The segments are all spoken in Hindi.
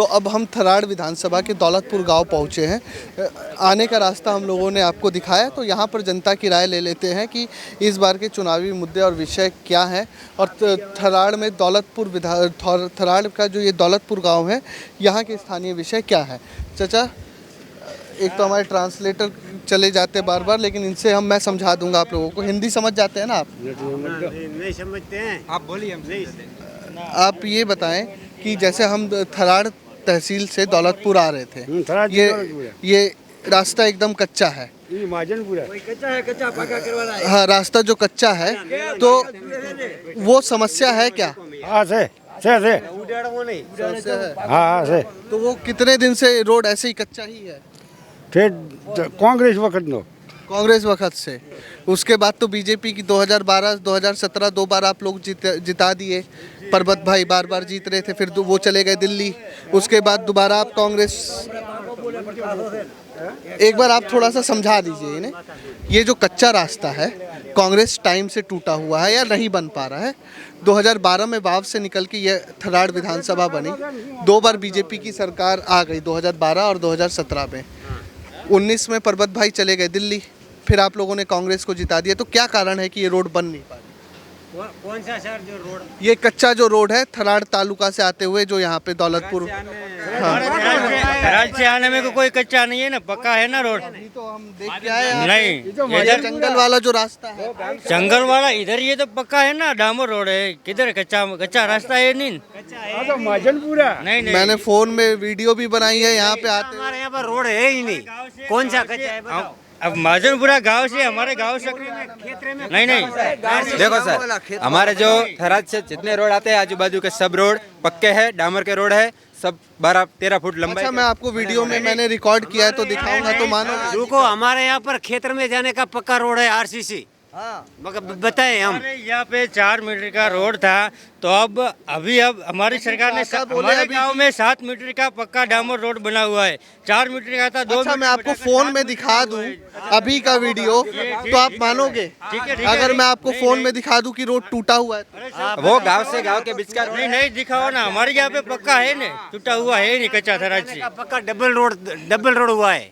तो अब हम थराड़ विधानसभा के दौलतपुर गांव पहुंचे हैं। आने का रास्ता हम लोगों ने आपको दिखाया, तो यहाँ पर जनता की राय ले लेते हैं कि इस बार के चुनावी मुद्दे और विषय क्या हैं और थराड़ में थराड़ का जो ये दौलतपुर गांव है, यहाँ के स्थानीय विषय क्या है। चाचा, एक तो हमारे ट्रांसलेटर चले जाते हैं बार बार, लेकिन इनसे मैं समझा दूंगा आप लोगों को। हिंदी समझ जाते हैं ना आप? नहीं समझते हैं, आप बोलिए। हम आप ये बताएं कि जैसे हम थराड़ तहसील से दौलतपुर आ रहे थे, ये रास्ता एकदम कच्चा है। कच्चा पक्का करवाना है। हाँ, रास्ता जो कच्चा है, तो वो समस्या है क्या? हाँ से हाँ से तो वो कितने दिन से रोड ऐसे ही कच्चा ही है? फिर कांग्रेस वक्त नो कांग्रेस वक्त से। उसके बाद तो बीजेपी की 2012 2017 दो बार आप लोग जिता दिए। परबत भाई बार बार जीत रहे थे, फिर वो चले गए दिल्ली। उसके बाद दोबारा आप कांग्रेस। एक बार आप थोड़ा सा समझा दीजिए इन्हें, ये जो कच्चा रास्ता है कांग्रेस टाइम से टूटा हुआ है या नहीं बन पा रहा है। 2012 में वाव से निकल के ये थराड़ विधानसभा बनी, 2 बार बीजेपी की सरकार आ गई, 2012 और 2017 में। 19 में परबत भाई चले गए दिल्ली, फिर आप लोगों ने कांग्रेस को जिता दिया। तो क्या कारण है कि ये रोड बन नहीं पा रही? कौन सा सर जो रोड? ये कच्चा जो रोड है थराड़ तालुका से आते हुए, जो यहाँ पे दौलतपुर। थराड़ से आने में कोई कच्चा नहीं है ना, पक्का है ना रोड। तो हम देख के आए हैं। नहीं, इधर जंगल वाला जो रास्ता है, जंगल वाला इधर, ये तो पक्का है ना, डामर रोड है। किधर कच्चा रास्ता है? नहीं माजनपुरा नहीं नहीं। मैंने फोन में वीडियो भी बनाई है। यहाँ पे आते हमारे यहाँ पर रोड है ही नहीं। कौन सा कच्चा है बताओ? अब माजनपुरा गांव से हमारे गांव से नहीं देखो सर, हमारे जो थराद से जितने रोड आते हैं आजू बाजू के सब रोड पक्के हैं, डामर के रोड है, सब 12-13 फुट लंबाई। अच्छा, मैं आपको वीडियो में मैंने रिकॉर्ड किया है तो दिखाऊंगा, तो मानो। रुको, हमारे यहाँ पर खेतर में जाने का पक्का रोड है, आरसीसी। बताए हम। हमारे यहाँ पे 4 मीटर का रोड था, तो अब हमारी सरकार ने हमारे गांव में 7 मीटर का पक्का डामर रोड बना हुआ है। 4 मीटर का था, 2 अच्छा, मैं आपको फोन में दिखा दूं अभी का वीडियो, तो आप मानोगे? ठीक है, अगर मैं आपको फोन में दिखा दूं कि रोड टूटा हुआ है, वो गांव से गांव के बीच का रोड नहीं दिखाओ ना। हमारे यहाँ पे पक्का है ना, टूटा हुआ है नहीं कच्चा थराड़ से। पक्का डबल रोड हुआ है।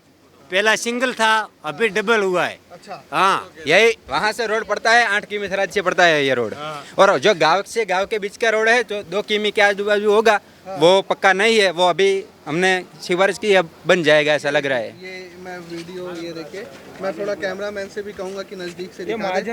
पहला सिंगल था, अभी डबल हुआ है। अच्छा, हाँ, यही वहाँ से रोड पड़ता है, 8 किमी थराद से पड़ता है ये रोड। और जो गांव से गांव के बीच का रोड है, जो 2 किमी के आजू बाजू होगा, वो पक्का नहीं है। वो अभी हमने सिफारिश की, अब बन जाएगा ऐसा लग रहा है। ये मैं वीडियो ये देखिए, मैं थोड़ा कैमरामैन से भी कहूंगा कि नजदीक से दिखा दे।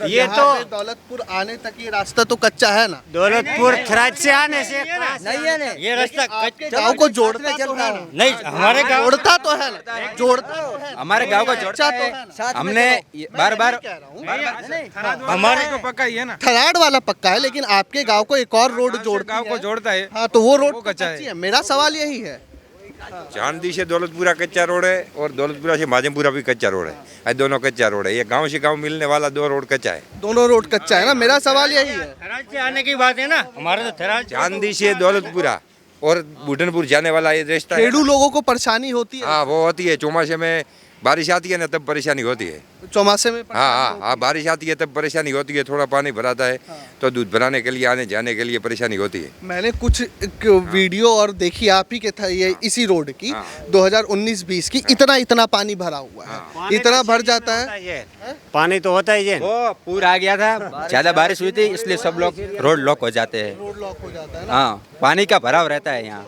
ये तो दौलतपुर आने तक ये रास्ता तो कच्चा है ना? दौलतपुर थराद से आने से नहीं है ना, ये रास्ता गाँव को जोड़ता तो है ना? नहीं, हमारे गाँव जोड़ता तो है ना? जोड़ता तो है ना? हमारे गांव को जोड़ता तो है। है ना? हमने बार हमारे तो पक्का ही है ना, थराड़ वाला पक्का है, लेकिन आपके गांव को एक और रोड गांव को जोड़ता है। हाँ, तो वो रोड वो कच्चा है। मेरा सवाल यही है। चांदी से दौलतपुरा कच्चा रोड है और दौलतपुरा से माजमपुरा भी कच्चा रोड है। ये दोनों कच्चा रोड है। ये गांव से गांव मिलने वाला 2 रोड कच्चा है। दोनों रोड कच्चा है ना? मेरा सवाल यही है। थराड़ से आने की बात है ना, हमारे तो थराड़ चांदी से दौलतपुरा और बुढ़नपुर जाने वाला ये रास्ता है। खेड़ू लोगों को परेशानी होती है। हाँ, वो होती है। चौमासे में बारिश आती है ना, तब परेशानी होती है। चौमासे में हाँ, बारिश आती है तब परेशानी होती है। थोड़ा पानी भराता है तो दूध बनाने के लिए, आने जाने के लिए परेशानी होती है। मैंने कुछ वीडियो और देखी आप ही के था, ये इसी रोड की 2019-20 की। इतना पानी भरा हुआ है, इतना भर जाता है। पानी तो होता ही है। वो पूरा आ गया था, ज्यादा बारिश हुई थी, इसलिए सब लोग रोड लॉक हो जाते हैं। रोड लॉक हो जाता है ना? हाँ, पानी का भराव रहता है यहाँ।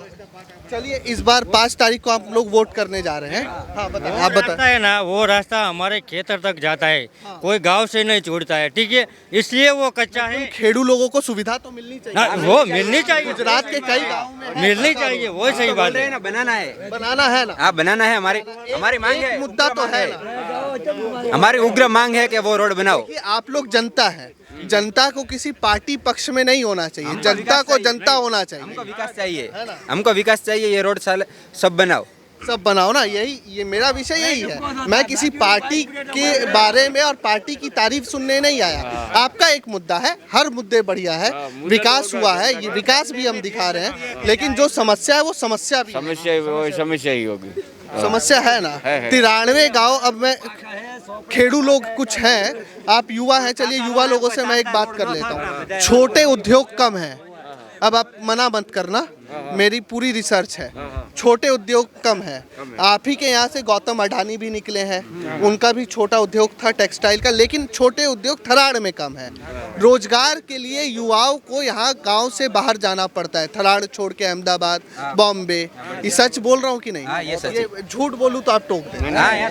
चलिए, इस बार 5 तारीख को आप लोग वोट करने जा रहे हैं। हाँ, बताएं, आप रास्ता बताएं। है ना, वो रास्ता हमारे खेतर तक जाता है, कोई गांव से नहीं छोड़ता है। ठीक है, इसलिए वो कच्चा है। खेड़ू लोगों को सुविधा तो मिलनी ना, चाहिए। वो मिलनी चाहिए। गुजरात के कई गाँव में मिलनी चाहिए, वो सही बात है। बनाना है, बनाना है ना? हाँ बनाना है। हमारी मांग है, मुद्दा तो है ना? हमारी उग्र मांग है कि वो रोड बनाओ। कि आप लोग जनता है, जनता को किसी पार्टी पक्ष में नहीं होना चाहिए, जनता को जनता होना चाहिए। हमको विकास चाहिए, हमको विकास चाहिए। ये रोड सब बनाओ, सब बनाओ ना, ये मेरा विषय यही है। मैं किसी पार्टी के बारे में और पार्टी की तारीफ सुनने नहीं आया। आपका एक मुद्दा है, हर मुद्दे बढ़िया है, विकास हुआ है, ये विकास भी हम दिखा रहे हैं, लेकिन जो समस्या है वो समस्या भी समस्या ही होगी। समस्या है ना? 93 गाँव। अब मैं खेड़ू लोग कुछ हैं, आप युवा हैं, चलिए युवा लोगों से मैं एक बात कर लेता हूँ। छोटे उद्योग कम हैं, अब आप मना मत करना, मेरी पूरी रिसर्च है। छोटे उद्योग कम है। आप ही के यहाँ से गौतम अडानी भी निकले हैं, उनका भी छोटा उद्योग था टेक्सटाइल का, लेकिन छोटे उद्योग थराड़ में कम है। रोजगार के लिए युवाओं को यहाँ गांव से बाहर जाना पड़ता है, थराड़ छोड़ के अहमदाबाद, बॉम्बे। ये सच बोल रहा हूँ कि नहीं? हाँ, ये सच है। ये झूठ बोलूँ तो आप टोक दें। हाँ, यहाँ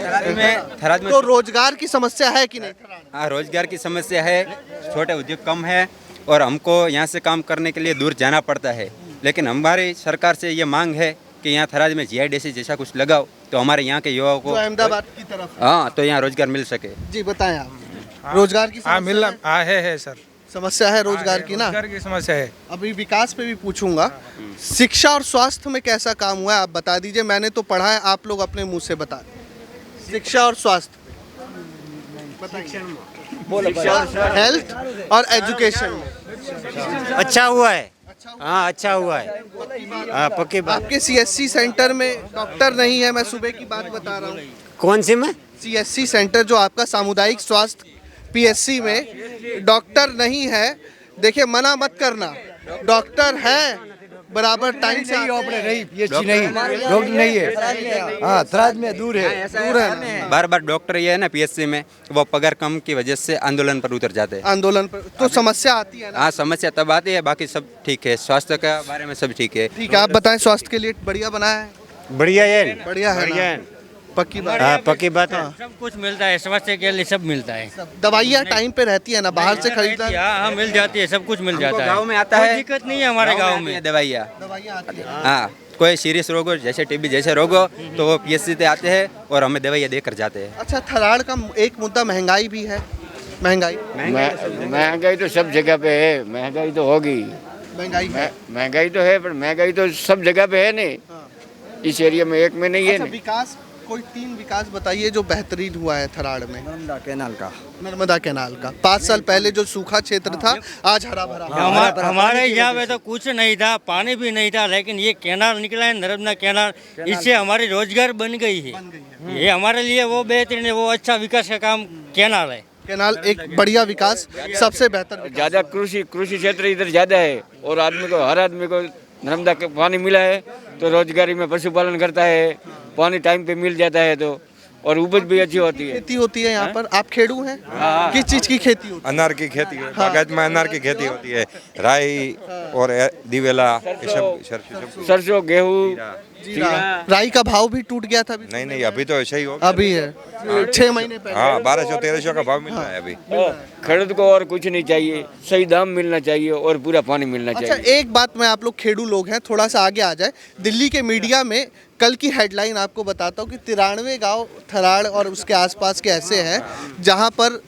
थराद में तो रोजगार की समस्या है कि नहीं? हाँ, रोजगार की समस्या है, छोटे उद्योग कम है और हमको यहाँ से काम करने के लिए दूर जाना पड़ता है। लेकिन हमारी सरकार से ये मांग है कि यहाँ थराद में GIDC जैसा कुछ लगाओ तो हमारे यहाँ के युवाओं को, जो अहमदाबाद की तरफ। हाँ, तो यहाँ रोजगार मिल सके। जी बताएं आप, रोजगार की हाँ मिल समस्या है सर, समस्या है रोजगार की ना। रोजगार की समस्या है। अभी विकास पे भी पूछूंगा। शिक्षा और स्वास्थ्य में कैसा काम हुआ है आप बता दीजिए, मैंने तो पढ़ा है, आप लोग अपने मुंह से बता दें। शिक्षा और स्वास्थ्य, हेल्थ और एजुकेशन। अच्छा हुआ है, हाँ अच्छा हुआ है, हाँ पक्की बात। आपके CSC सेंटर में डॉक्टर नहीं है, मैं सुबह की बात बता रहा हूँ। कौन सी में? CSC सेंटर जो आपका सामुदायिक स्वास्थ्य PSC में डॉक्टर नहीं है। देखिए मना मत करना, डॉक्टर है बराबर टाइम से आते हैं। डॉक्टर नहीं है। हाँ, थराद में दूर है। दूर है। बार बार डॉक्टर ये है ना PSC में, वो पगार कम की वजह से आंदोलन पर उतर जाते हैं। आंदोलन पर तो समस्या आती है ना। हाँ, समस्या तब आती है, बाकी सब ठीक है। स्वास्थ्य का बारे में सब ठीक है। ठीक है, आप बताएं स्वास्थ्य के लिए बढ़िया बना है? बढ़िया है, बढ़िया है ना? पक्की बात। हाँ पक्की बात है। सब कुछ मिलता है, स्वास्थ्य के लिए सब मिलता है। दवाइयाँ टाइम पे रहती है ना, बाहर से खरीदना। हाँ, मिल जाती है, सब कुछ मिल जाता है। गाँव में आता कोई है, दिक्कत नहीं है हमारे गाँव में। दवाइयाँ, दवाइयाँ आती है। हाँ, कोई सीरियस रोग हो जैसे TB जैसे रोग हो तो वो PSC से आते हैं और हमें दवाइयाँ देकर जाते हैं। अच्छा, थराड़ का एक मुद्दा महंगाई भी है। महंगाई महंगाई तो सब जगह पे है, महंगाई तो होगी। महंगाई है। महंगाई तो है, पर महंगाई तो सब जगह पे है नहीं, इस एरिया में एक में नहीं है। अच्छा, विकास कोई 3 विकास बताइए जो बेहतरीन हुआ है थराड़ में। नर्मदा कैनाल का 5 साल पहले जो सूखा क्षेत्र था आज हरा भरा। हमारे यहाँ पे तो कुछ नहीं था, पानी भी नहीं था, लेकिन ये कैनाल निकला है, नर्मदा कैनाल, इससे हमारी रोजगार बन गई है। ये हमारे लिए वो बेहतरीन है, वो अच्छा विकास का काम कैनाल है। कैनाल एक बढ़िया विकास, सबसे बेहतर विकास। ज्यादा कृषि क्षेत्र इधर ज्यादा है और हर आदमी को नर्मदा का पानी मिला है तो रोजगारी में पशुपालन करता है, पानी टाइम पे मिल जाता है तो, और उपज भी अच्छी होती है। खेती होती है यहाँ पर। आप खेड़ू हैं? किस चीज की खेती होती है? अनार की खेती है, बागायत में अनार की खेती होती है, राई और दिवेला, ये सब सरसों, गेहूँ, जीरा। राई का भाव भी टूट गया था अभी? नहीं अभी तो ऐसा ही होगा। अभी है 6 महीने पहले। हाँ, 1200-1300 का भाव मिल रहा है अभी। खरीद को और कुछ नहीं चाहिए, सही दाम मिलना चाहिए और पूरा पानी मिलना अच्छा, चाहिए। एक बात, मैं आप लोग खेड़ू लोग हैं, थोड़ा सा आगे आ जाए। दिल्ली के मीडिया में कल की हेडलाइन आपको बताता हूँ कि 93 गांव थराड़ और उसके आसपास के ऐसे हैं जहां पर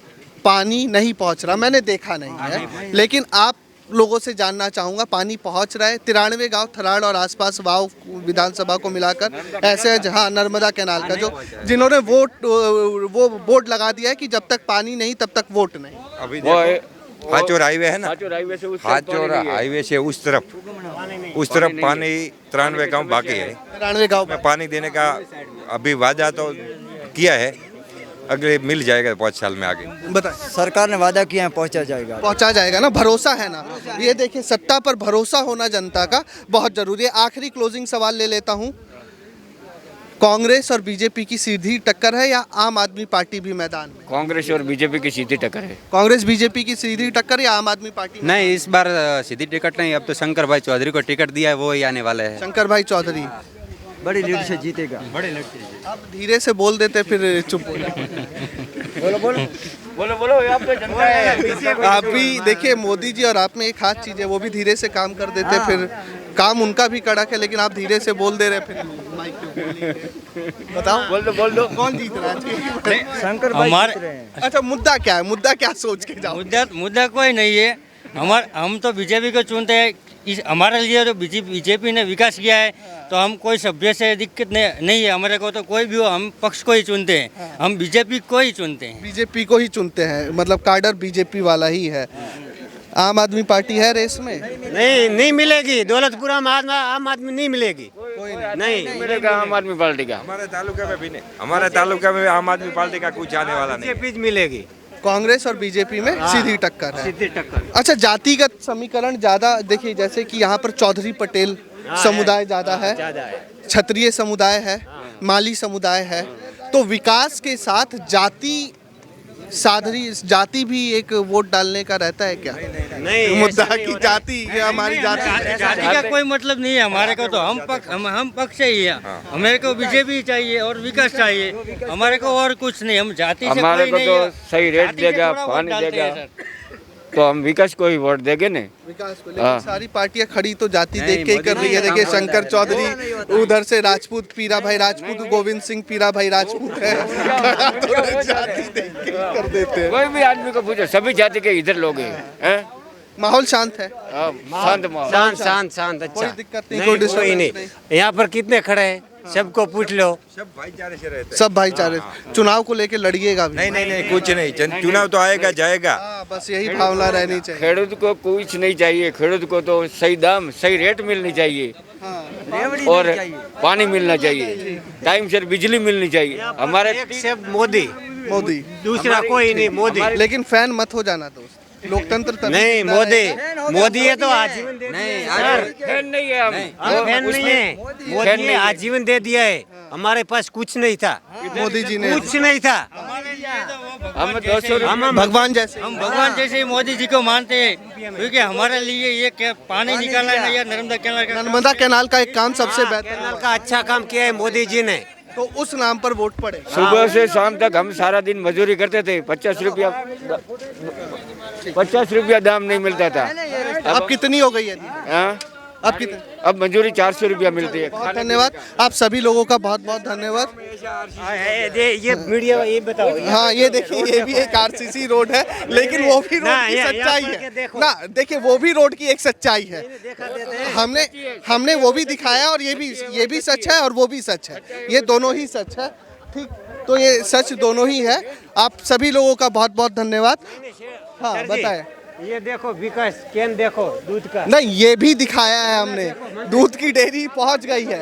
पानी नहीं पहुंच रहा। मैंने देखा नहीं है, लेकिन आप लोगों से जानना चाहूँगा, पानी पहुंच रहा है? 93 गांव थराड़ और आसपास वाव विधानसभा को मिलाकर ऐसे है जहाँ नर्मदा कैनाल का जो जिन्होंने वो बोर्ड लगा दिया है कि जब तक पानी नहीं तब तक वोट नहीं। अभी हाचोर हाईवे है ना, हाचोर हाईवे से हाचोर हाईवे से उस तरफ पानी 93 गाँव बाकी है। 93 गाँव में पानी देने का अभी वादा तो किया है, अगले मिल जाएगा 5 साल में आगे। बताएं। सरकार ने वादा किया है, पहुंचा जाएगा ना, भरोसा है ना। ये देखिए, सत्ता पर भरोसा होना जनता का बहुत जरूरी है। आखिरी क्लोजिंग सवाल ले लेता हूँ, कांग्रेस और बीजेपी की सीधी टक्कर है या आम आदमी पार्टी भी मैदान में? कांग्रेस और बीजेपी की सीधी टक्कर है। कांग्रेस बीजेपी की सीधी टक्कर या आम आदमी पार्टी? नहीं, इस बार सीधी टिकट नहीं, अब तो शंकर भाई चौधरी को टिकट दिया है, वो ही आने वाले हैं। शंकर भाई चौधरी बड़ी लीड से जीतेगा। अब धीरे से बोल देते फिर चुप हो बोलो आप तो जनता है। आप भी देखिए, मोदी जी और आप में एक खास चीज है, वो भी धीरे से काम कर देते, फिर काम उनका भी कड़क है, लेकिन आप धीरे से बोल दे रहे फिर माइक पे बोलिए। बताओ, बोल दो कौन जीत रहा है? शंकर भाई हमारे जीत रहे हैं। अच्छा, मुद्दा क्या है? मुद्दा क्या सोच के जाओ? मुद्दा कोई नहीं है। हम तो बीजेपी को चुनते हैं। हमारे लिए तो बीजेपी ने विकास किया है, तो हम कोई सभ्य से दिक्कत नहीं है हमारे को, तो कोई भी हो हम पक्ष को ही चुनते हैं, हम बीजेपी को ही चुनते हैं। बीजेपी को ही चुनते हैं, मतलब कार्डर बीजेपी वाला ही है। आम आदमी पार्टी है रेस में? नहीं मिलेगी, दौलतपुरा में आम आदमी नहीं मिलेगी, नहीं मिलेगा आम आदमी पार्टी का। हमारे तालुका में भी नहीं, हमारे तालुका में आम आदमी पार्टी का कुछ आने वाला नहीं। बीजेपी मिलेगी। कांग्रेस और बीजेपी में सीधी टक्कर है। सीधी टक्कर। अच्छा, जातिगत समीकरण ज़्यादा देखिए, जैसे कि यहाँ पर चौधरी पटेल समुदाय ज़्यादा है, क्षत्रिय समुदाय है, माली समुदाय है, तो विकास के साथ जाति भी एक वोट डालने का रहता है क्या? नहीं, मुद्दा की जाति, ये हमारी जाति। जाति का कोई मतलब नहीं है हमारे को, तो हम पक्ष ही है। हमारे को बीजेपी चाहिए और विकास चाहिए, हमारे को और कुछ नहीं। हम जाति से हमारे कोई को नहीं तो है। सही रेट जाति से देगा, थोड़ा वोट पानी डालते देगा, हैं सर। तो हम विकास को ही वोट देंगे ने। विकास को, लेकिन सारी पार्टियां खड़ी तो जाति देख के ही कर रही है। देखिए शंकर चौधरी, उधर से राजपूत पीरा भाई राजपूत, गोविंद सिंह पीरा भाई राजपूत है, तो जाति देख के ही कर देते हैं। कोई भी आदमी को पूछो, सभी जाति के इधर लोग हैं। माहौल शांत है, शांत माहौल। शांत अच्छा। कोई दिक्कत नहीं, नहीं, कोई कोई नहीं। यहाँ पर कितने खड़े हैं, सबको पूछ लो। सब भाईचारे से रहते हैं। सब भाईचारे। चुनाव को लेके लड़िएगा भी? नहीं कुछ नहीं, चुनाव तो आएगा जाएगा। बस यही भावना रहनी चाहिए। खेडूत को कुछ नहीं चाहिए, खेडूत को तो सही दाम सही रेट मिलनी चाहिए और पानी मिलना चाहिए, टाइम से बिजली मिलनी चाहिए। हमारे एक से मोदी, दूसरा कोई नहीं, मोदी। लेकिन फैन मत हो जाना दोस्त, लोकतंत्र तभी नहीं, जिंदा मोदी है तो आजीवन दे दिया है। फैन नहीं है हम फैन नहीं है, मोदी ने आजीवन दे दिया है। हमारे पास कुछ नहीं था, मोदी जी ने, कुछ नहीं था। हम 200 हम भगवान जैसे, हम भगवान जैसे ही मोदी जी को मानते हैं, क्योंकि हमारे लिए ये पानी निकालना है या नर्मदा कैनाल का एक काम सबसे बेहतर कैनाल का अच्छा काम किया है मोदी जी ने, तो उस नाम पर वोट पड़े। सुबह से शाम तक हम सारा दिन मजदूरी करते थे, 50 रुपया दाम नहीं मिलता था। अब कितनी हो गई है? हाँ? अब कितनी? अब मजदूरी 400 रुपया मिलती है। बहुत धन्यवाद आप सभी लोगों का, बहुत बहुत धन्यवाद। ये मीडिया ये बताओ। हाँ, ये देखिए, ये भी एक आरसीसी रोड है, लेकिन वो भी रोड की सच्चाई है ना। देखिए, वो भी रोड की एक सच्चाई है। हमने वो भी दिखाया, और ये भी सच है और वो भी सच है, ये दोनों ही सच है। ठीक, तो ये सच दोनों ही है। आप सभी लोगों का बहुत बहुत धन्यवाद। हाँ, बताएं। ये देखो विकास केन, देखो दूध का। नहीं, ये भी दिखाया है हमने, दूध की डेयरी पहुंच गई है।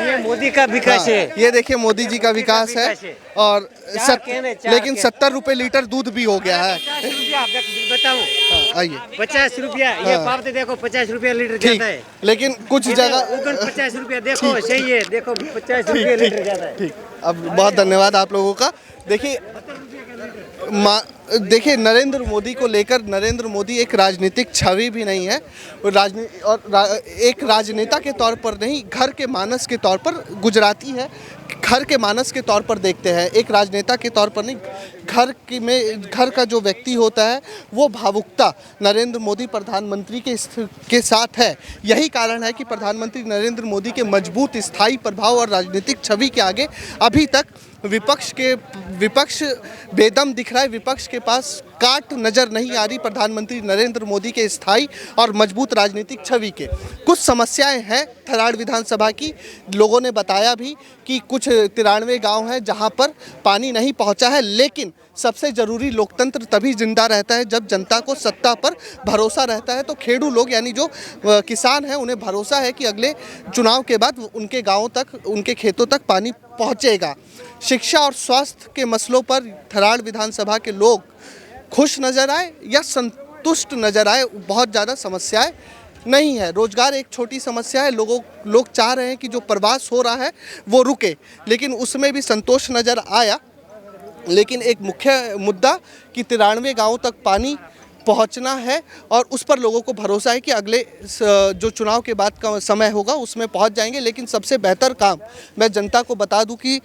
ये मोदी का विकास है। ये देखिए, मोदी जी का विकास है। और लेकिन 70 रुपए लीटर दूध भी हो गया है। 50 रुपया बताऊं, आइए, 50 रुपया ये पाप तो देखो, 50 रुपया लीटर जाता है। लेकिन कुछ जगह 50 रुपया देखो, सही है, देखो 50 रुपया लीटर जाता है। ठीक, अब बहुत धन्यवाद आप लोगों का। देखिए नरेंद्र मोदी को लेकर, नरेंद्र मोदी एक राजनीतिक छवि भी नहीं है, एक राजनेता के तौर पर नहीं, घर के मानस के तौर पर गुजराती है, घर के मानस के तौर पर देखते हैं, एक राजनेता के तौर पर नहीं। घर का जो व्यक्ति होता है वो भावुकता नरेंद्र मोदी प्रधानमंत्री के साथ है। यही कारण है कि प्रधानमंत्री नरेंद्र मोदी के मजबूत स्थायी प्रभाव और राजनीतिक छवि के आगे अभी तक विपक्ष बेदम दिख रहा है। विपक्ष के पास काट नज़र नहीं आ रही प्रधानमंत्री नरेंद्र मोदी के स्थायी और मजबूत राजनीतिक छवि के। कुछ समस्याएं हैं थराड़ विधानसभा की, लोगों ने बताया भी कि कुछ 93 गांव हैं जहां पर पानी नहीं पहुंचा है, लेकिन सबसे ज़रूरी लोकतंत्र तभी जिंदा रहता है जब जनता को सत्ता पर भरोसा रहता है। तो खेडू लोग यानी जो किसान हैं, उन्हें भरोसा है कि अगले चुनाव के बाद उनके गाँवों तक, उनके खेतों तक पानी पहुँचेगा। शिक्षा और स्वास्थ्य के मसलों पर थराड़ विधानसभा के लोग खुश नज़र आए या संतुष्ट नज़र आए, बहुत ज़्यादा समस्याएं नहीं है। रोजगार एक छोटी समस्या है, लोग चाह रहे हैं कि जो प्रवास हो रहा है वो रुके, लेकिन उसमें भी संतोष नज़र आया। लेकिन एक मुख्य मुद्दा कि 93 गाँवों तक पानी पहुंचना है, और उस पर लोगों को भरोसा है कि अगले जो चुनाव के बाद का समय होगा उसमें पहुंच जाएंगे। लेकिन सबसे बेहतर काम मैं जनता को बता दूं कि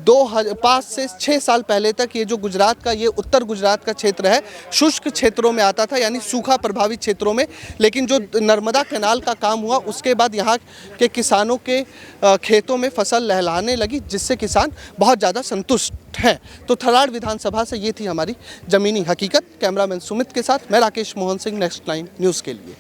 5 से 6 साल पहले तक ये जो गुजरात का, ये उत्तर गुजरात का क्षेत्र है, शुष्क क्षेत्रों में आता था, यानी सूखा प्रभावित क्षेत्रों में। लेकिन जो नर्मदा कैनाल का काम हुआ उसके बाद यहाँ के किसानों के खेतों में फसल लहलाने लगी, जिससे किसान बहुत ज़्यादा संतुष्ट हैं। तो थराड़ विधानसभा से ये थी हमारी ज़मीनी हकीकत। कैमरामैन सुमित के साथ मैं राकेश मोहन सिंह, नेक्स्ट 9 न्यूज़ के लिए।